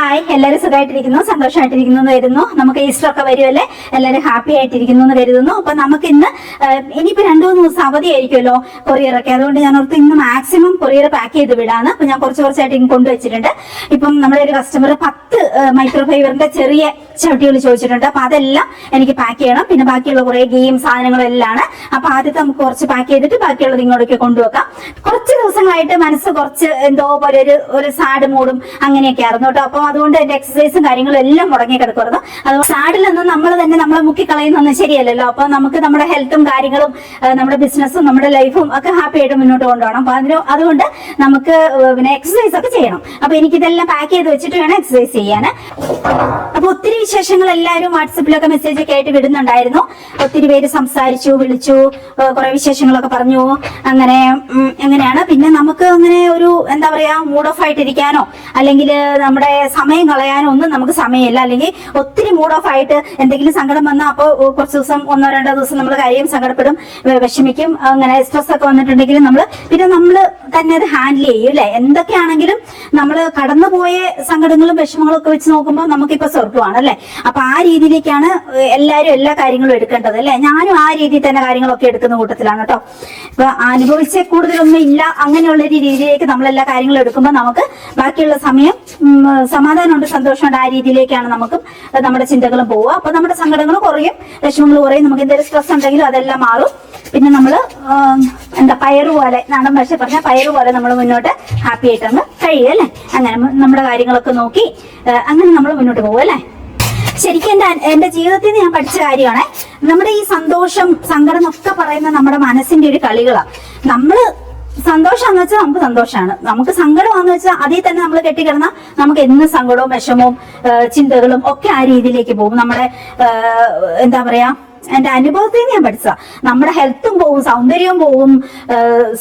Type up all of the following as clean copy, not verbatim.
Hi, എല്ലാവരും സുഖമായിട്ടിരിക്കുന്നു, സന്തോഷമായിട്ടിരിക്കുന്നു എന്ന് കരുതുന്നു. നമുക്ക് ഈസ്റ്റർ ഒക്കെ വരുമല്ലേ, എല്ലാവരും ഹാപ്പി ആയിട്ടിരിക്കുന്നു എന്ന് കരുതുന്നു. അപ്പൊ നമുക്ക് ഇന്ന് ഇനിയിപ്പോ 2-3 ദിവസം അവധി ആയിരിക്കുമല്ലോ കൊറിയറൊക്കെ. അതുകൊണ്ട് ഞാൻ ഓർത്ത് ഇന്ന് മാക്സിമം കൊറിയർ പാക്ക് ചെയ്ത് വിടാന്ന്. അപ്പൊ ഞാൻ കുറച്ചായിട്ട് ഇങ്ങനെ കൊണ്ടുവച്ചിട്ടുണ്ട്. ഇപ്പം നമ്മുടെ ഒരു കസ്റ്റമർ 10 മൈക്രോഫൈബറിന്റെ ചെറിയ ചവിട്ടികൾ ചോദിച്ചിട്ടുണ്ട്. അപ്പൊ അതെല്ലാം എനിക്ക് പാക്ക് ചെയ്യണം. പിന്നെ ബാക്കിയുള്ള കുറെ ഗെയിം സാധനങ്ങളും എല്ലാം ആണ്. അപ്പൊ ആദ്യത്തെ നമുക്ക് കുറച്ച് പാക്ക് ചെയ്തിട്ട് ബാക്കിയുള്ളത് ഇങ്ങോട്ടേക്ക് കൊണ്ടുവെക്കാം. കുറച്ച് ദിവസങ്ങളായിട്ട് മനസ്സ് കുറച്ച് എന്തോ പോലെ ഒരു സാഡ് മൂഡും അങ്ങനെയൊക്കെ ആയിരുന്നു കേട്ടോ. അപ്പൊ അതുകൊണ്ട് എന്റെ എക്സസൈസും കാര്യങ്ങളും എല്ലാം മുടങ്ങി കിടക്കുമായിരുന്നു. അതുകൊണ്ട് സാഡിലൊന്നും നമ്മളെ മുക്കിക്കളയുന്നൊന്നും ശരിയല്ലല്ലോ. അപ്പൊ നമുക്ക് നമ്മുടെ ഹെൽത്തും കാര്യങ്ങളും നമ്മുടെ ബിസിനസ്സും നമ്മുടെ ലൈഫും ഒക്കെ ഹാപ്പി ആയിട്ട് മുന്നോട്ട് കൊണ്ടുപോകണം. അപ്പൊ അതുകൊണ്ട് നമുക്ക് പിന്നെ എക്സസൈസ് ഒക്കെ ചെയ്യണം. അപ്പൊ എനിക്കിതെല്ലാം പാക്ക് ചെയ്ത് വെച്ചിട്ട് വേണം എക്സസൈസ് ചെയ്യാൻ. അപ്പൊ ഒത്തിരി വിശേഷങ്ങൾ എല്ലാവരും വാട്സപ്പിലൊക്കെ മെസ്സേജ് ഒക്കെ ആയിട്ട് വിടുന്നുണ്ടായിരുന്നു. ഒത്തിരി പേര് സംസാരിച്ചു, വിളിച്ചു, കുറെ വിശേഷങ്ങളൊക്കെ പറഞ്ഞു. എങ്ങനെയാണ് പിന്നെ നമുക്ക് അങ്ങനെ ഒരു എന്താ പറയാ മൂഡ് ഓഫ് ആയിട്ടിരിക്കാനോ അല്ലെങ്കിൽ നമ്മുടെ സമയം കളയാനോ ഒന്നും നമുക്ക് സമയമില്ല. അല്ലെങ്കിൽ ഒത്തിരി മൂഡ് ഓഫ് ആയിട്ട് എന്തെങ്കിലും സങ്കടം വന്നാൽ അപ്പോൾ കുറച്ച് ദിവസം 1-2 ദിവസം നമ്മൾ കാര്യം സങ്കടപ്പെടും, വിഷമിക്കും. അങ്ങനെ സ്ട്രെസ് ഒക്കെ വന്നിട്ടുണ്ടെങ്കിൽ നമ്മൾ തന്നെ അത് ഹാൻഡിൽ ചെയ്യും അല്ലെ. എന്തൊക്കെയാണെങ്കിലും നമ്മൾ കടന്നുപോയ സങ്കടങ്ങളും വിഷമങ്ങളും ഒക്കെ വെച്ച് നോക്കുമ്പോൾ നമുക്കിപ്പോ സ്വർഗമാണ് അല്ലെ. അപ്പൊ ആ രീതിയിലേക്കാണ് എല്ലാവരും എല്ലാ കാര്യങ്ങളും എടുക്കേണ്ടത് അല്ലെ. ഞാനും ആ രീതിയിൽ തന്നെ കാര്യങ്ങളൊക്കെ എടുക്കുന്ന കൂട്ടത്തിലാണ് കേട്ടോ. ഇപ്പൊ അനുഭവിച്ച കൂടുതലൊന്നും ഇല്ല, അങ്ങനെയുള്ള ഒരു രീതിയിലേക്ക് നമ്മളെല്ലാ കാര്യങ്ങളും എടുക്കുമ്പോൾ നമുക്ക് ബാക്കിയുള്ള സമയം സമാധാനമുണ്ട്, സന്തോഷമുണ്ട്. ആ രീതിയിലേക്കാണ് നമുക്ക് നമ്മുടെ ചിന്തകളും പോവുക. അപ്പൊ നമ്മുടെ സങ്കടങ്ങൾ കുറയും, വിഷമങ്ങൾ കുറയും. നമുക്ക് എന്തെങ്കിലും സ്ട്രെസ് ഉണ്ടെങ്കിലും അതെല്ലാം മാറും. പിന്നെ നമ്മള് പയറ് പോലെ, നാടൻ ഭാഷ പറഞ്ഞാൽ പയറ് പോലെ നമ്മൾ മുന്നോട്ട് ഹാപ്പി ആയിട്ടൊന്ന് കഴിയും അല്ലെ. അങ്ങനെ നമ്മുടെ കാര്യങ്ങളൊക്കെ നോക്കി അങ്ങനെ നമ്മൾ മുന്നോട്ട് പോകും അല്ലെ. ശരിക്കും എന്റെ ജീവിതത്തിൽ നിന്ന് ഞാൻ പഠിച്ച കാര്യമാണ്, നമ്മുടെ ഈ സന്തോഷം സങ്കടം എന്നൊക്കെ പറയുന്ന നമ്മുടെ മനസ്സിന്റെ ഒരു കളികളാണ്. നമ്മള് സന്തോഷാന്ന് വെച്ചാൽ നമുക്ക് സന്തോഷമാണ്, നമുക്ക് സങ്കടമാന്ന് വെച്ചാൽ അതിൽ തന്നെ നമ്മൾ കെട്ടിക്കിടന്നാൽ നമുക്ക് എന്ന് സങ്കടവും വിഷമവും ചിന്തകളും ഒക്കെ ആ രീതിയിലേക്ക് പോകും. നമ്മുടെ എന്താ പറയാ, എന്റെ അനുഭവത്തിൽ നിന്ന് ഞാൻ പഠിച്ച നമ്മുടെ ഹെൽത്തും പോകും, സൗന്ദര്യവും പോകും,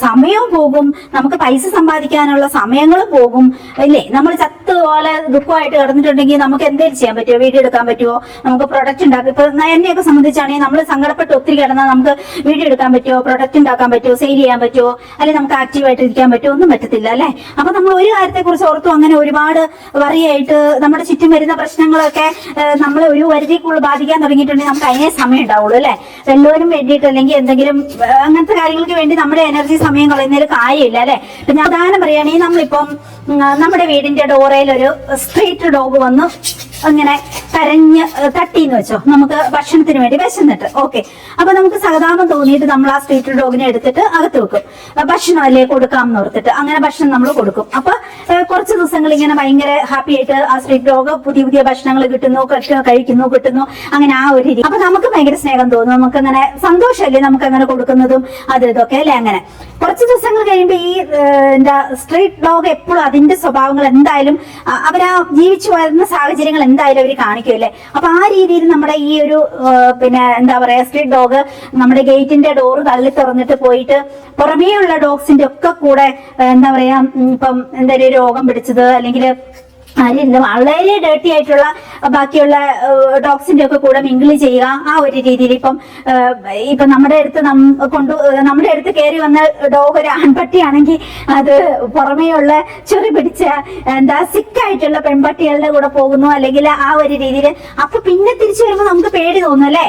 സമയവും പോകും, നമുക്ക് പൈസ സമ്പാദിക്കാനുള്ള സമയങ്ങളും പോകും ഇല്ലേ. നമ്മൾ പോലെ ദുഃഖമായിട്ട് കിടന്നിട്ടുണ്ടെങ്കിൽ നമുക്ക് എന്തെങ്കിലും ചെയ്യാൻ പറ്റുമോ? വീഡിയോ എടുക്കാൻ പറ്റുമോ? നമുക്ക് പ്രൊഡക്റ്റ് ഉണ്ടാക്കാം. ഇപ്പൊ എന്നെയൊക്കെ സംബന്ധിച്ചാണെങ്കിൽ നമ്മൾ സങ്കടപ്പെട്ട് ഒത്തിരി കിടന്നാൽ നമുക്ക് വീഡിയോ എടുക്കാൻ പറ്റുമോ? പ്രൊഡക്റ്റ് ഉണ്ടാക്കാൻ പറ്റുമോ? സെയിൽ ചെയ്യാൻ പറ്റുമോ? അല്ലെങ്കിൽ നമുക്ക് ആക്റ്റീവായിട്ട് ഇരിക്കാൻ പറ്റുമോ? ഒന്നും പറ്റത്തില്ല അല്ലെ. അപ്പൊ നമ്മൾ ഒരു കാര്യത്തെ കുറിച്ച് ഓർത്തു അങ്ങനെ ഒരുപാട് വറിയായിട്ട് നമ്മുടെ ചുറ്റും വരുന്ന പ്രശ്നങ്ങളൊക്കെ നമ്മളെ ഒരു പരിധിക്കുള്ളിൽ ബാധിക്കാൻ തുടങ്ങിയിട്ടുണ്ടെങ്കിൽ നമുക്ക് അതിനെ സമയം ഉണ്ടാവുള്ളൂ അല്ലെ. എല്ലാവരും വേണ്ടിയിട്ട് അല്ലെങ്കിൽ എന്തെങ്കിലും അങ്ങനത്തെ കാര്യങ്ങൾക്ക് വേണ്ടി നമ്മുടെ എനർജി സമയം കളയുന്നതിൽ കാര്യമില്ല അല്ലെ. ഇപ്പൊ ഞാൻ ഉദാഹരണം പറയുകയാണെങ്കിൽ നമ്മളിപ്പം നമ്മുടെ വീടിന്റെ ഡോറയിൽ ഒരു സ്ട്രീറ്റ് ഡോഗ് വന്നു അങ്ങനെ കരഞ്ഞ് തട്ടിന്ന് വെച്ചോ, നമുക്ക് ഭക്ഷണത്തിന് വേണ്ടി വിശന്നിട്ട്. ഓക്കെ, അപ്പൊ നമുക്ക് സഹതാപം തോന്നിയിട്ട് നമ്മൾ ആ സ്ട്രീറ്റ് ഡോഗിനെ എടുത്തിട്ട് അകത്ത് വെക്കും. ഭക്ഷണം അല്ലേ കൊടുക്കാം എന്ന് ഓർത്തിട്ട് അങ്ങനെ ഭക്ഷണം നമ്മൾ കൊടുക്കും. അപ്പൊ കുറച്ച് ദിവസങ്ങൾ ഇങ്ങനെ ഭയങ്കര ഹാപ്പി ആയിട്ട് ആ സ്ട്രീറ്റ് ഡോഗ് പുതിയ ഭക്ഷണങ്ങൾ കിട്ടുന്നു, കിട്ടുന്നു അങ്ങനെ ആ ഒരു രീതി. അപ്പൊ നമുക്ക് ഭയങ്കര സ്നേഹം തോന്നും, നമുക്ക് അങ്ങനെ സന്തോഷമല്ലേ നമുക്ക് അങ്ങനെ കൊടുക്കുന്നതും ഇതൊക്കെ അല്ലെ. അങ്ങനെ കുറച്ച് ദിവസങ്ങൾ കഴിയുമ്പോൾ ഈ എന്താ സ്ട്രീറ്റ് ഡോഗ് എപ്പോഴും അതിന്റെ സ്വഭാവങ്ങൾ എന്തായാലും അവരാ ജീവിച്ചു വരുന്ന സാഹചര്യങ്ങൾ എന്തായാലും അവർ കാണിക്കുമല്ലേ. അപ്പൊ ആ രീതിയിൽ നമ്മുടെ ഈ ഒരു പിന്നെ എന്താ പറയാ സ്ട്രീറ്റ് ഡോഗ് നമ്മുടെ ഗേറ്റിന്റെ ഡോറ് തള്ളി തുറന്നിട്ട് പോയിട്ട് പുറമേയുള്ള ഡോഗ്സിന്റെ ഒക്കെ കൂടെ എന്താ പറയാ ഇപ്പം എന്തെങ്കിലും രോഗം പിടിച്ചത് അല്ലെങ്കിൽ വളരെ ഡേർട്ടി ആയിട്ടുള്ള ബാക്കിയുള്ള ഡോഗ്സിന്റെ ഒക്കെ കൂടെ മിങ്കിൾ ചെയ്യുക, ആ ഒരു രീതിയിൽ. ഇപ്പം നമ്മുടെ അടുത്ത് കയറി വന്ന ഡോഗ് ഒരു ആൺപട്ടിയാണെങ്കിൽ അത് പുറമേയുള്ള ചെറി പിടിച്ച സിക്കായിട്ടുള്ള പെൺപട്ടികളുടെ കൂടെ പോകുന്നു അല്ലെങ്കിൽ ആ ഒരു രീതിയിൽ. അപ്പൊ പിന്നെ തിരിച്ചു വരുമ്പോൾ നമുക്ക് പേടി തോന്നും അല്ലെ.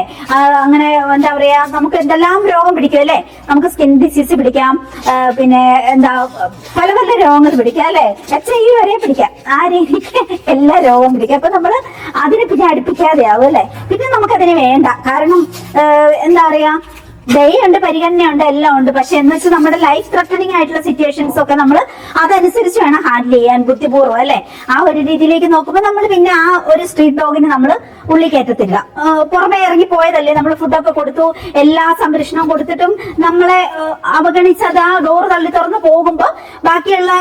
അങ്ങനെ എന്താ പറയാ നമുക്ക് എന്തെല്ലാം രോഗം പിടിക്കും അല്ലെ. നമുക്ക് സ്കിൻ ഡിസീസ് പിടിക്കാം, പിന്നെ പല രോഗങ്ങൾ പിടിക്കാം അല്ലെ. HIV വരെ പിടിക്കാം, ആ രീതി എല്ലാ രോഗവും പിടിക്കും. അപ്പൊ നമ്മള് അതിനെ പിന്നെ അടുപ്പിക്കാതെ ആവും അല്ലെ. പിന്നെ നമുക്കതിന് വേണ്ട, കാരണം എന്താ പറയാ ദയുണ്ട്, പരിഗണനയുണ്ട്, എല്ലാം ഉണ്ട്. പക്ഷെ എന്ന് വെച്ചാൽ നമ്മുടെ ലൈഫ് ത്രെട്ടനിങ് ആയിട്ടുള്ള സിറ്റുവേഷൻസ് ഒക്കെ നമ്മൾ അതനുസരിച്ച് വേണം ഹാൻഡിൽ ചെയ്യാൻ, ബുദ്ധിപൂർവ്വം അല്ലെ. ആ ഒരു രീതിയിലേക്ക് നോക്കുമ്പോൾ നമ്മൾ പിന്നെ ആ ഒരു സ്ട്രീറ്റ് ഡോഗിന് നമ്മൾ ഉള്ളി കയറ്റത്തില്ല. പുറമെ ഇറങ്ങി പോയതല്ലേ, നമ്മൾ ഫുഡൊക്കെ കൊടുത്തു, എല്ലാ സംരക്ഷണവും കൊടുത്തിട്ടും നമ്മളെ അവഗണിച്ചത് ആ ഡോറ് തള്ളി തുറന്ന് പോകുമ്പോ ബാക്കിയുള്ള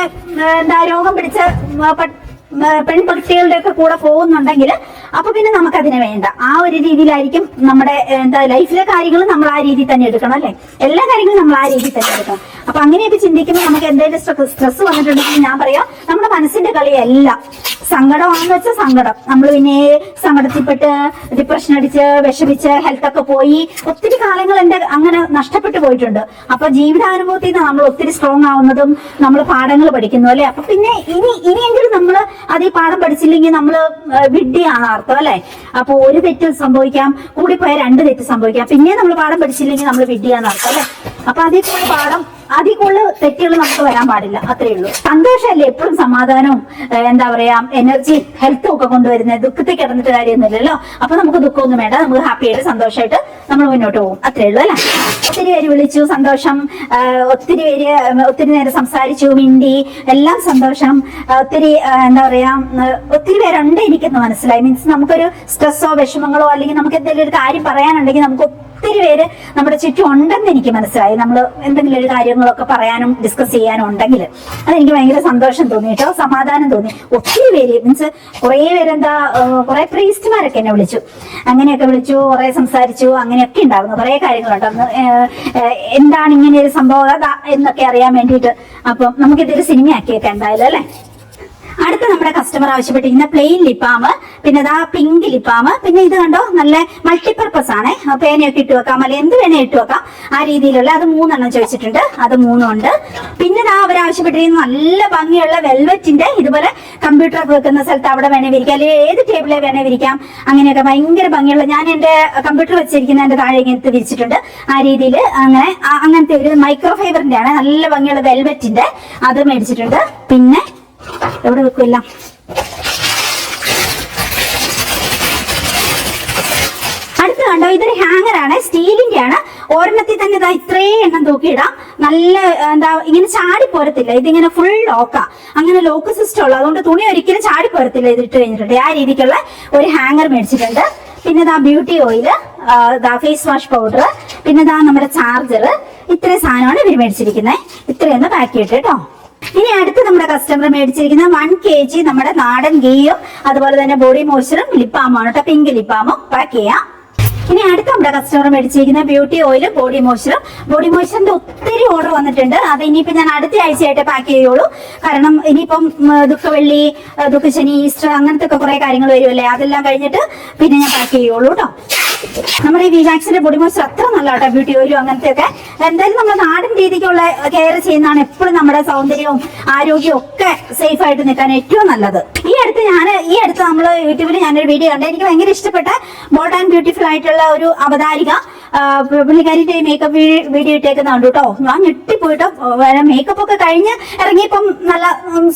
രോഗം പിടിച്ച പെൺപക്ഷികളുടെ ഒക്കെ കൂടെ പോകുന്നുണ്ടെങ്കിൽ അപ്പൊ പിന്നെ നമുക്കതിനെ വേണ്ട. ആ ഒരു രീതിയിലായിരിക്കും നമ്മുടെ ലൈഫിലെ കാര്യങ്ങൾ നമ്മൾ ആ രീതിയിൽ തന്നെ എടുക്കണം അല്ലെ. എല്ലാ കാര്യങ്ങളും നമ്മൾ ആ രീതിയിൽ തന്നെ എടുക്കണം. അപ്പൊ അങ്ങനെയൊക്കെ ചിന്തിക്കുമ്പോൾ നമുക്ക് എന്തെങ്കിലും സ്ട്രെസ് വന്നിട്ടുണ്ടെങ്കിൽ ഞാൻ പറയാം നമ്മുടെ മനസ്സിന്റെ കളിയല്ല സങ്കടമാണെന്ന് വെച്ചാൽ സങ്കടം. നമ്മൾ പിന്നെ സങ്കടത്തിൽപ്പെട്ട് ഡിപ്രഷൻ അടിച്ച് വിഷമിച്ച് ഹെൽത്ത് ഒക്കെ പോയി ഒത്തിരി കാലങ്ങൾ എന്റെ അങ്ങനെ നഷ്ടപ്പെട്ടു പോയിട്ടുണ്ട്. അപ്പൊ ജീവിതാനുഭവത്തിൽ നിന്ന് നമ്മൾ ഒത്തിരി സ്ട്രോങ് ആവുന്നതും നമ്മൾ പാഠങ്ങൾ പഠിക്കുന്നു അല്ലെ. അപ്പൊ പിന്നെ ഇനിയെങ്കിലും നമ്മൾ അത് ഈ പാഠം പഠിച്ചില്ലെങ്കിൽ നമ്മൾ വിഡ്ഢിയാണ് അർത്ഥം അല്ലെ. അപ്പൊ ഒരു തെറ്റ് സംഭവിക്കാം, കൂടിപ്പോയ 2 തെറ്റ് സംഭവിക്കാം. പിന്നെ നമ്മൾ പാഠം പഠിച്ചില്ലെങ്കിൽ നമ്മൾ വിഡ്ഢിയാന്ന് അർത്ഥം അല്ലെ. അപ്പൊ അതിൽ കൂടുതൽ തെറ്റുകൾ നമുക്ക് വരാൻ പാടില്ല, അത്രേ ഉള്ളൂ. സന്തോഷമല്ലേ എപ്പോഴും സമാധാനവും എന്താ പറയാ എനർജി ഹെൽത്തും ഒക്കെ കൊണ്ടുവരുന്നത്. ദുഃഖത്തിൽ കിടന്നിട്ട് കാര്യമൊന്നുമില്ലല്ലോ. അപ്പൊ നമുക്ക് ദുഃഖമൊന്നും വേണ്ട, നമുക്ക് ഹാപ്പി ആയിട്ട് സന്തോഷമായിട്ട് നമ്മൾ മുന്നോട്ട് പോകും, അത്രേ ഉള്ളൂ അല്ലെ. ഒത്തിരി പേര് വിളിച്ചു, സന്തോഷം. ഒത്തിരി നേരം സംസാരിച്ചു, മിണ്ടി, എല്ലാം സന്തോഷം. ഒത്തിരി എന്താ പറയാ ഒത്തിരി പേരുണ്ട് എനിക്കെന്ന് മനസ്സിലായി. മീൻസ് നമുക്കൊരു സ്ട്രെസ്സോ വിഷമങ്ങളോ അല്ലെങ്കിൽ നമുക്ക് എന്തെങ്കിലും ഒരു കാര്യം പറയാനുണ്ടെങ്കിൽ നമുക്ക് ഒത്തിരി പേര് നമ്മുടെ ചുറ്റും ഉണ്ടെന്ന് എനിക്ക് മനസ്സിലായി. നമ്മൾ എന്തെങ്കിലും ഒരു കാര്യങ്ങളൊക്കെ പറയാനും ഡിസ്കസ് ചെയ്യാനും ഉണ്ടെങ്കിൽ അതെനിക്ക് ഭയങ്കര സന്തോഷം തോന്നി കേട്ടോ, സമാധാനം തോന്നി. ഒത്തിരി പേര് മീൻസ് കുറെ പേരെന്താ കുറെ പ്രീസ്റ്റുമാരൊക്കെ എന്നെ വിളിച്ചു, അങ്ങനെയൊക്കെ വിളിച്ചു, കുറെ സംസാരിച്ചു, അങ്ങനെയൊക്കെ ഉണ്ടായിരുന്നു. കുറെ കാര്യങ്ങളുണ്ടായിരുന്നു, എന്താണ് ഇങ്ങനെ ഒരു സംഭവം എന്നൊക്കെ അറിയാൻ വേണ്ടിയിട്ട്. അപ്പം നമുക്കിതൊരു സിനിമയാക്കിയൊക്കെ എന്തായാലും അല്ലെ. അടുത്ത നമ്മുടെ കസ്റ്റമർ ആവശ്യപ്പെട്ടിരിക്കുന്ന പ്ലെയിൻ ലിപ്പാമ്, പിന്നെ ഇതാ പിങ്ക് ലിപ്പാമ്, പിന്നെ ഇത് കണ്ടോ നല്ല മൾട്ടിപർപ്പസ് ആണ്. പേനയൊക്കെ ഇട്ട് വെക്കാം, അല്ലെ എന്ത് വേണേ ഇട്ട് വെക്കാം, ആ രീതിയിലുള്ള അത് 3 ചോദിച്ചിട്ടുണ്ട്, അത് 3 ഉണ്ട്. പിന്നെ ഇതാ അവരാവശ്യപ്പെട്ടിരിക്കുന്ന നല്ല ഭംഗിയുള്ള വെൽവെറ്റിന്റെ ഇതുപോലെ കമ്പ്യൂട്ടർ ഒക്കെ വെക്കുന്ന സ്ഥലത്ത് അവിടെ വേണേ വിരിക്കാം, അല്ലെങ്കിൽ ഏത് ടേബിളെ വേണേ വിരിക്കാം. അങ്ങനെയൊക്കെ ഭയങ്കര ഭംഗിയുള്ള, ഞാൻ എന്റെ കമ്പ്യൂട്ടർ വെച്ചിരിക്കുന്ന എന്റെ താഴെ ഇങ്ങനത്തെ വിരിച്ചിട്ടുണ്ട്. ആ രീതിയിൽ അങ്ങനത്തെ ഒരു മൈക്രോ ഫൈബറിന്റെ ആണ്, നല്ല ഭംഗിയുള്ള വെൽവെറ്റിന്റെ അത് മേടിച്ചിട്ടുണ്ട്. പിന്നെ എവിടെ വെക്കില്ല, അടുത്ത കണ്ടോ ഇതൊരു ഹാങ്ങർ ആണ്, സ്റ്റീലിന്റെ ആണ്. ഒരെണ്ണത്തിൽ തന്നെ ഇതാ ഇത്രയും എണ്ണം തൂക്കിയിടാം. നല്ല എന്താ ഇങ്ങനെ ചാടി പോരത്തില്ല, ഇതിങ്ങനെ ഫുൾ ലോക്കാ, അങ്ങനെ ലോക്ക് സിസ്റ്റം ഉള്ളു, അതുകൊണ്ട് തുണി ഒരിക്കലും ചാടി പോരത്തില്ല ഇതിട്ട് കഴിഞ്ഞിട്ടുണ്ട്. ആ രീതിക്കുള്ള ഒരു ഹാങ്ങർ മേടിച്ചിട്ടുണ്ട്. പിന്നെ ഇതാ beauty oil, face wash powder, പിന്നെ ഇതാ നമ്മുടെ ചാർജർ. ഇത്രയും സാധനമാണ് ഇവർ മേടിച്ചിരിക്കുന്നത്. ഇത്രയൊന്ന് പാക്ക് ചെയ്തിട്ട് കേട്ടോ. ഇനി അടുത്ത് നമ്മുടെ കസ്റ്റമർ മേടിച്ചിരിക്കുന്ന 1 kg നമ്മുടെ നാടൻ ഗീയും അതുപോലെ തന്നെ ബോഡി മോയ്സ്ചറും ലിപ്പാമാണ് കേട്ടോ, പിങ്ക് ലിപ്പാമും പാക്ക് ചെയ്യാം. ഇനി അടുത്ത നമ്മുടെ കസ്റ്റമർ മേടിച്ചിരിക്കുന്ന ബ്യൂട്ടി ഓയിലും ബോഡി മോയ്സ്ചറും. ബോഡി മോയ്സ്ചറിന്റെ ഒത്തിരി ഓർഡർ വന്നിട്ടുണ്ട്. അത് ഇനിയിപ്പോ ഞാൻ അടുത്ത ആഴ്ചയായിട്ട് പാക്ക് ചെയ്യുള്ളൂ. കാരണം ഇനിയിപ്പം ദുഃഖവെള്ളി, ദുഃഖശനി, ഈസ്റ്റർ അങ്ങനത്തെ ഒക്കെ കുറെ കാര്യങ്ങൾ വരുമല്ലേ, അതെല്ലാം കഴിഞ്ഞിട്ട് പിന്നെ ഞാൻ പാക്ക് ചെയ്യുള്ളൂ കേട്ടോ. നമ്മുടെ ഈ വിവാക്സിന്റെ ബോഡി മോയ്സ്ചർ അത്ര നല്ല കേട്ടോ, ബ്യൂട്ടി ഓയിലും അങ്ങനത്തെ ഒക്കെ. എന്തായാലും നമ്മുടെ നാടൻ രീതിക്കുള്ള കെയർ ചെയ്യുന്നതാണ് എപ്പോഴും നമ്മുടെ സൗന്ദര്യവും ആരോഗ്യവും ഒക്കെ സേഫ് ആയിട്ട് നിൽക്കാൻ ഏറ്റവും നല്ലത്. ഈ അടുത്ത് നമ്മൾ യൂട്യൂബിൽ ഞാനൊരു വീഡിയോ കണ്ടു, എനിക്ക് ഭയങ്കര ഇഷ്ടപ്പെട്ട ബോൾഡ് ആൻഡ് ബ്യൂട്ടിഫുൾ ആയിട്ടുള്ള ഒരു അവതാരിക പുള്ളിക്കാരിന്റെ മേക്കപ്പ് വീഡിയോ ഇട്ടേക്കുന്നുണ്ട് കേട്ടോ. ഞാൻ ഞെട്ടിപ്പോയിട്ടോ, മേക്കപ്പ് ഒക്കെ കഴിഞ്ഞ് ഇറങ്ങിയപ്പം നല്ല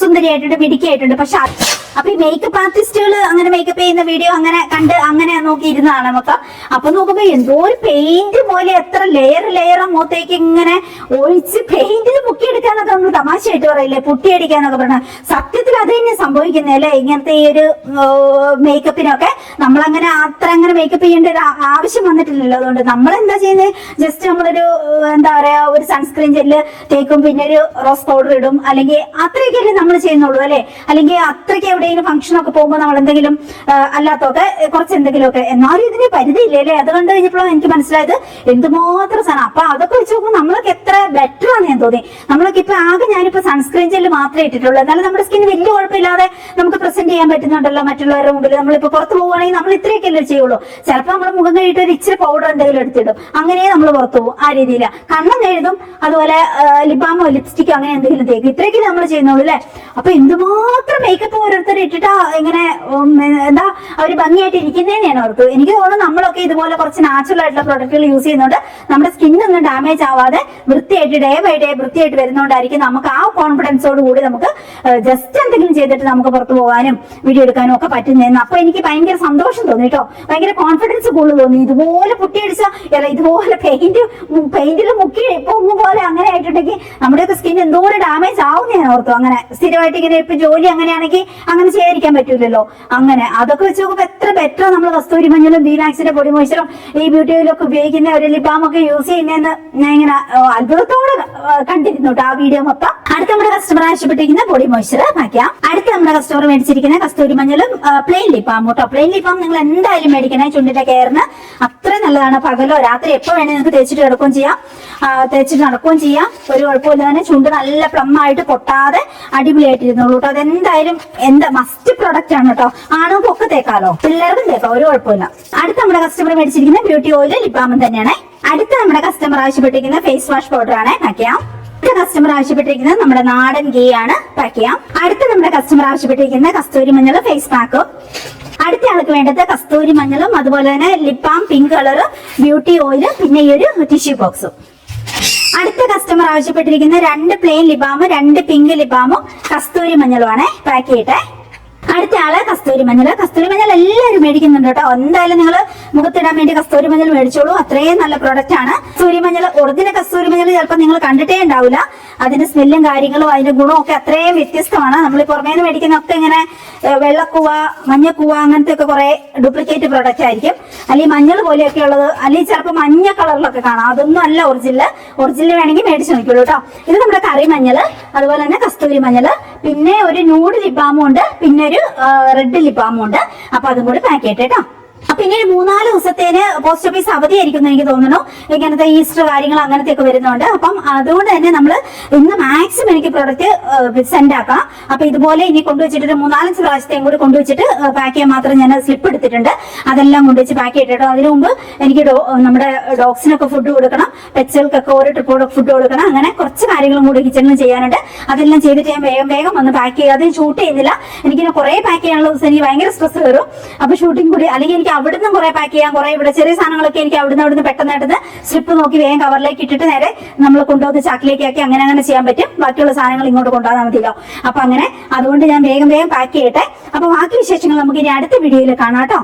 സുന്ദരിയായിട്ടുണ്ട്, മിടുക്കിയായിട്ടുണ്ട്. പക്ഷെ അപ്പൊ ഈ മേക്കപ്പ് ആർട്ടിസ്റ്റുകൾ അങ്ങനെ മേക്കപ്പ് ചെയ്യുന്ന വീഡിയോ അങ്ങനെ കണ്ട് അങ്ങനെ നോക്കിയിരുന്നതാണ് മൊത്തം. അപ്പൊ നോക്കുമ്പോ എന്തോ ഒരു പെയിന്റ് പോലെ എത്ര ലെയർ മുഖത്തേക്ക് ഇങ്ങനെ ഒഴിച്ച് പെയിന്റിൽ മുക്കിയെടുക്കാന്നൊക്കെ നമ്മൾ തമാശയായിട്ട് പറയില്ലേ, പുട്ടിയടിക്കാന്നൊക്കെ പറഞ്ഞ സത്യത്തിൽ അത് തന്നെ സംഭവിക്കുന്നേ അല്ലെ. ഇങ്ങനത്തെ ഈ ഒരു മേക്കപ്പിനൊക്കെ നമ്മളങ്ങനെ അങ്ങനെ മേക്കപ്പ് ചെയ്യേണ്ട ഒരു ആവശ്യം വന്നിട്ടില്ലല്ലോ. അതുകൊണ്ട് നമ്മൾ എന്താ ചെയ്യുന്നത്, ജസ്റ്റ് നമ്മളൊരു എന്താ പറയാ ഒരു സൺസ്ക്രീൻ ജെല്ല് തേക്കും, പിന്നെ ഒരു റോസ് പൗഡർ ഇടും, അല്ലെങ്കിൽ അത്രയൊക്കെയല്ലേ നമ്മൾ ചെയ്യുന്നുള്ളൂ അല്ലെ. അല്ലെങ്കിൽ അത്രയ്ക്ക് എവിടെയെങ്കിലും ഫംഗ്ഷൻ ഒക്കെ പോകുമ്പോൾ നമ്മൾ എന്തെങ്കിലും അല്ലാത്തൊക്കെ കുറച്ച് എന്തെങ്കിലുമൊക്കെ, എന്നാലും ഇതിന് പരിധിയില്ലേ അല്ലെ. അത് കണ്ടു കഴിഞ്ഞപ്പോഴാണ് എനിക്ക് മനസ്സിലായത് എന്തുമാത്രം സാധനം. അപ്പൊ അതൊക്കെ വെച്ച് നോക്കുമ്പോൾ നമ്മളൊക്കെ എത്ര ബെറ്റർ ആണെന്ന് ഞാൻ തോന്നി. നമ്മളൊക്കെ ഇപ്പൊ ഞാനിപ്പോ സൺസ്ക്രീൻ ജെല്ല് മാത്രമേ ഇട്ടിട്ടുള്ളൂ, എന്നാലും നമ്മുടെ സ്കിൻ വലിയ കുഴപ്പമില്ലാതെ നമുക്ക് പ്രസന്റ് ചെയ്യാൻ പറ്റുന്നുണ്ടല്ലോ മറ്റുള്ളവരുടെ മുമ്പിൽ. നമ്മളിപ്പോ പുറത്ത് പോവുകയാണെങ്കിൽ നമ്മൾ ഇത്രയൊക്കെയല്ലേ ചെയ്യുള്ളൂ. ചിലപ്പോൾ നമ്മുടെ മുഖം കഴിയിട്ട് ഒരു ഇച്ചിരി പൗഡർ എന്തെങ്കിലും എടുത്തിടും, അങ്ങനെ നമ്മൾ പുറത്തു പോകും. ആ രീതിയില കണ്ണം എഴുതും, അതുപോലെ ലിബാമോ ലിപ്സ്റ്റിക്കോ അങ്ങനെ എന്തെങ്കിലും തേക്കും, ഇത്രയൊക്കെ നമ്മൾ ചെയ്യുന്നുള്ളൂ അല്ലെ. അപ്പൊ എന്തുമാത്രം മേക്കപ്പ് ഓരോരുത്തർ ഇട്ടിട്ടാ ഇങ്ങനെ എന്താ അവര് ഭംഗിയായിട്ട് ഇരിക്കുന്നതെന്ന് ഞാൻ ഓർത്തു. എനിക്ക് തോന്നുന്നു നമ്മളൊക്കെ ഇതുപോലെ കുറച്ച് നാച്ചുറൽ ആയിട്ടുള്ള പ്രൊഡക്റ്റുകൾ യൂസ് ചെയ്യുന്നുണ്ട്, നമ്മുടെ സ്കിന്നൊന്നും ഡാമേജ് ആവാതെ വൃത്തിയായിട്ട് ഡേ ബൈ ഡേ വൃത്തിയായിട്ട് വരുന്നതുകൊണ്ടായിരിക്കും നമുക്ക് ആ കോൺഫിഡൻസോട് കൂടി നമുക്ക് ജസ്റ്റ് എന്തെങ്കിലും ചെയ്തിട്ട് നമുക്ക് പുറത്തു പോകാനും വീഡിയോ എടുക്കാനും ഒക്കെ പറ്റുന്നതെന്ന്. അപ്പൊ എനിക്ക് ഭയങ്കര സന്തോഷം തോന്നി കേട്ടോ, ഭയങ്കര കോൺഫിഡൻസ് കൂടുതൽ തോന്നി. ഇതുപോലെ പുട്ടിയടിച്ച ഇതുപോലെ പെയിന്റിൽ മുക്കി പൊങ്ങു പോലെ അങ്ങനെ ആയിട്ടുണ്ടെങ്കിൽ നമ്മുടെയൊക്കെ സ്കിൻ എന്തോരം ഡാമേജ് ആവും ഞാൻ ഓർത്തു. അങ്ങനെ സ്ഥിരമായിട്ട് ഇങ്ങനെ ഇപ്പൊ ജോലി അങ്ങനെയാണെങ്കിൽ അങ്ങനെ ചെയ്യാതിരിക്കാൻ പറ്റൂലല്ലോ. അങ്ങനെ അതൊക്കെ വെച്ച് നോക്കുമ്പോൾ എത്ര ബെറ്റർ നമ്മൾ കസ്തൂരി മഞ്ഞളും വിവാക്സിന്റെ ബോഡി മോയ്സ്ചറും ഈ ബ്യൂട്ടി ഓയിലൊക്കെ ഉപയോഗിക്കുന്ന ഒരു ലിബാമൊക്കെ യൂസ് ചെയ്യുന്നതെന്ന് ഞാൻ ഇങ്ങനെ അത്ഭുതത്തോടെ കണ്ടിരുന്നു ആ വീഡിയോ മൊത്തം. അടുത്ത നമ്മുടെ കസ്റ്റമർ ആവശ്യപ്പെട്ടിരിക്കുന്ന ബോഡി മോയ്സ്ചർ വയ്ക്കാം. അടുത്ത നമ്മുടെ കസ്റ്റമർ മേടിച്ചിരിക്കുന്ന കസ്തൂരി മഞ്ഞളും പ്ലെയിൻ ലിപ്പാം കേട്ടോ. പ്ലെയിൻ ലിപ്പാം നിങ്ങൾ എന്തായാലും മേടിക്കണേ, ചുണ്ടിന്റെ കെയറിന് അത്ര നല്ലതാണ്. പകൽ പറഞ്ഞല്ലോ രാത്രി എപ്പോ വേണേ നിങ്ങൾക്ക് തേച്ചിട്ട് കിടക്കുകയും ചെയ്യാം, തേച്ചിട്ട് നടക്കുകയും ചെയ്യാം. ഒരു കുഴപ്പമില്ല തന്നെ. ചുണ്ട് നല്ല പ്ലം ആയിട്ട് പൊട്ടാതെ അടിപൊളിയായിട്ടിരുന്നുള്ളൂ കേട്ടോ. അതെന്തായാലും മസ്റ്റ് പ്രൊഡക്റ്റ് ആണ് കേട്ടോ. ആണുങ്ങൾക്ക് ഒക്കെ തേക്കാലോ, പിള്ളേർക്കും തേക്കാം, ഒരു കുഴപ്പമില്ല. അടുത്ത നമ്മുടെ കസ്റ്റമർ മേടിച്ചിരിക്കുന്ന ബ്യൂട്ടി ഓയിൽ ലിപ് ബാം തന്നെയാണ്. അടുത്ത നമ്മുടെ കസ്റ്റമർ ആവശ്യപ്പെട്ടിരിക്കുന്ന ഫേസ് വാഷ് പൗഡർ ആണ്. പാക്ക് ചെയ്യാം. അടുത്ത കസ്റ്റമർ ആവശ്യപ്പെട്ടിരിക്കുന്നത് നമ്മുടെ നാടൻ ഗീ ആണ്. പാക്ക് ചെയ്യാം. അടുത്ത നമ്മുടെ കസ്റ്റമർ ആവശ്യപ്പെട്ടിരിക്കുന്ന കസ്തൂരി മഞ്ഞൾ ഫേസ് പാക്കും. അടുത്ത ആൾക്ക് വേണ്ടത് കസ്തൂരി മഞ്ഞളും അതുപോലെ തന്നെ lip balm pink colour, beauty oil, പിന്നെ ഈ ഒരു ടിഷ്യൂ ബോക്സും. അടുത്ത കസ്റ്റമർ ആവശ്യപ്പെട്ടിരിക്കുന്ന 2 പ്ലെയിൻ ലിബാമും 2 പിങ്ക് ലിബാമും കസ്തൂരി മഞ്ഞളുമാണ്. പാക്ക് ചെയ്യട്ടെ. അടുത്ത ആള് കസ്തൂരി മഞ്ഞൾ. കസ്തൂരി മഞ്ഞൾ എല്ലാവരും മേടിക്കുന്നുണ്ട് കേട്ടോ. എന്തായാലും നിങ്ങൾ മുഖത്തിടാൻ വേണ്ടി കസ്തൂരി മഞ്ഞൾ മേടിച്ചോളൂ, അത്രയും നല്ല പ്രോഡക്റ്റ് ആണ്. കസ്തൂരി മഞ്ഞൾ ഒറിജിനൽ കസ്തൂരി മഞ്ഞൾ ചിലപ്പോൾ നിങ്ങൾ കണ്ടിട്ടേ ഉണ്ടാവില്ല. അതിന്റെ സ്മെല്ലും കാര്യങ്ങളും അതിന്റെ ഗുണവും ഒക്കെ അത്രയും വ്യത്യസ്തമാണ്. നമ്മൾ പുറമേ നിന്ന് മേടിക്കുന്ന ഒക്കെ ഇങ്ങനെ വെള്ളക്കൂവ, മഞ്ഞക്കൂവ, അങ്ങനത്തെ ഒക്കെ കുറെ ഡ്യൂപ്ലിക്കേറ്റ് പ്രോഡക്റ്റ് ആയിരിക്കും. അല്ലെങ്കിൽ മഞ്ഞൾ പോലെയൊക്കെ ഉള്ളത്, അല്ലെങ്കിൽ ചിലപ്പോൾ മഞ്ഞ കളറിലൊക്കെ കാണാം. അതൊന്നും അല്ല ഒറിജിനൽ വേണമെങ്കിൽ മേടിച്ച് നോക്കിയുള്ളൂ കേട്ടോ. ഇത് നമ്മുടെ കറി മഞ്ഞൾ, അതുപോലെ തന്നെ കസ്തൂരി മഞ്ഞൾ, പിന്നെ ഒരു നൂഡ് ലിബാമും ഉണ്ട്, പിന്നെ ഒരു റെഡ് ലിബാമും ഉണ്ട്. അപ്പൊ അതും കൂടി പാക്ക് ചെയ്യട്ടെ കേട്ടോ. അപ്പൊ ഇനി 3-4 ദിവസത്തേന് പോസ്റ്റ് ഓഫീസ് അവധിയായിരിക്കും എന്ന് എനിക്ക് തോന്നുന്നു. ഇങ്ങനത്തെ ഈസ്റ്റർ കാര്യങ്ങൾ അങ്ങനത്തെ ഒക്കെ വരുന്നുണ്ട്. അപ്പം അതുകൊണ്ട് തന്നെ നമ്മൾ ഇന്ന് മാക്സിമം എനിക്ക് പ്രൊഡക്റ്റ് സെൻഡ് ആക്കാം. അപ്പൊ ഇതുപോലെ ഇനി കൊണ്ടുവച്ചിട്ട് 3-4 പ്രാവശ്യത്തെയും കൂടി കൊണ്ടുവച്ചിട്ട് പാക്ക് ചെയ്യാൻ മാത്രം ഞാൻ സ്ലിപ്പ് എടുത്തിട്ടുണ്ട്. അതെല്ലാം കൊണ്ടുവച്ച് പാക്ക് ചെയ്തിട്ടോ. അതിനു മുമ്പ് എനിക്ക് നമ്മുടെ ഡോഗ്സിനൊക്കെ ഫുഡ് കൊടുക്കണം, പെറ്റ്സുകൾക്കൊക്കെ ഓരോ ട്രിപ്പോടെ ഫുഡ് കൊടുക്കണം. അങ്ങനെ കുറച്ച് കാര്യങ്ങളും കൂടി കിച്ചണിൽ ചെയ്യാനുണ്ട്. അതെല്ലാം ചെയ്തിട്ട് ഞാൻ വേഗം വന്ന് പാക്ക് ചെയ്യുക. അത് ഷൂട്ട് ചെയ്യുന്നില്ല. എനിക്കിങ്ങനെ കുറെ പാക്ക് ചെയ്യാനുള്ള ദിവസം എനിക്ക് ഭയങ്കര സ്ട്രെസ് കയറും. അപ്പൊ ഷൂട്ടിംഗ് കൂടി അല്ലെങ്കിൽ എനിക്ക് അവിടുന്ന് കുറെ പാക്ക് ചെയ്യാൻ, കുറെ ഇവിടെ ചെറിയ സാധനങ്ങളൊക്കെ എനിക്ക് അവിടുന്ന് പെട്ടെന്ന് സ്ലിപ്പ് നോക്കി വേഗം കവറിലേക്ക് ഇട്ടിട്ട് നേരെ നമ്മൾ കൊണ്ടുവന്ന് ചാക്കിലേക്ക് ആക്കി അങ്ങനെ ചെയ്യാൻ പറ്റും. ബാക്കിയുള്ള സാധനങ്ങൾ ഇങ്ങോട്ട് കൊണ്ടുപോകാൻ മതിയല്ലോ. അപ്പൊ അങ്ങനെ അതുകൊണ്ട് ഞാൻ വേഗം പാക്ക് ചെയ്യട്ടെ. അപ്പൊ ബാക്കി വിശേഷങ്ങൾ നമുക്ക് ഇനി അടുത്ത വീഡിയോയിൽ കാണാം കേട്ടോ.